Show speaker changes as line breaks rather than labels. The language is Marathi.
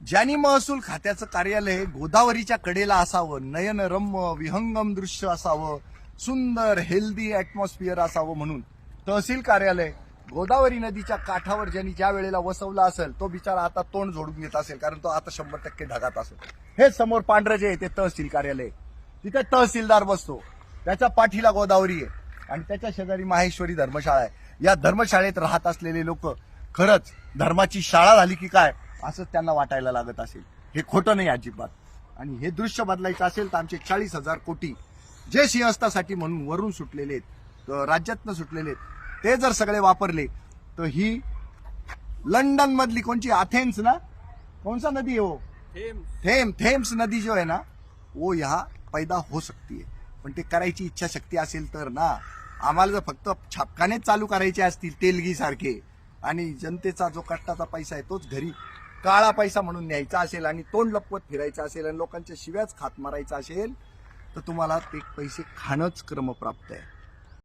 ज्यांनी महसूल खात्याचं कार्यालय गोदावरीच्या कडेला असावं, नयनरम्य विहंगम दृश्य असावं, सुंदर हेल्दी ॲटमॉस्फिअर असावं म्हणून तहसील कार्यालय गोदावरी नदीच्या काठावर ज्यांनी ज्या वेळेला वसवला असेल तो बिचारा आता तोंड जोडून घेत असेल, कारण तो आता 100% ढगात असेल. हे समोर पांढरं जे आहे ते तहसील कार्यालय, तिथे तहसीलदार बसतो, त्याच्या पाठीला गोदावरी आहे आणि त्याच्या शेजारी माहेश्वरी धर्मशाळा आहे. या धर्मशाळेत राहत असलेले लोक खरंच धर्माची शाळा झाली की काय असं त्यांना वाटायला लागत असेल. हे खोटं नाही अजिबात. आणि हे दृश्य बदलायचं असेल तर आमचे 40,000 कोटी जे सिंहस्थासाठी म्हणून वरून सुटलेले आहेत, राज्यातनं सुटलेले आहेत, ते जर सगळे वापरले तर ही लंडन मधली कोणची अथेन्स ना, कौन सा नदी है वो, थेम्स नदी जो है ना वो यहाँ पैदा हो सकती है. पण ते करायची इच्छाशक्ती असेल तर ना. आम्हाला जर फक्त छापखानेच चालू करायचे असतील तेलगी सारखे आणि जनतेचा जो कष्टाचा पैसा आहे तोच घरी काळा पैसा म्हणून न्यायचा असेल आणि तोंड लपवत फिरायचं असेल आणि लोकांच्या शिव्याच खात मारायचा असेल तर तुम्हाला ते पैसे खाणंच क्रमप्राप्त आहे.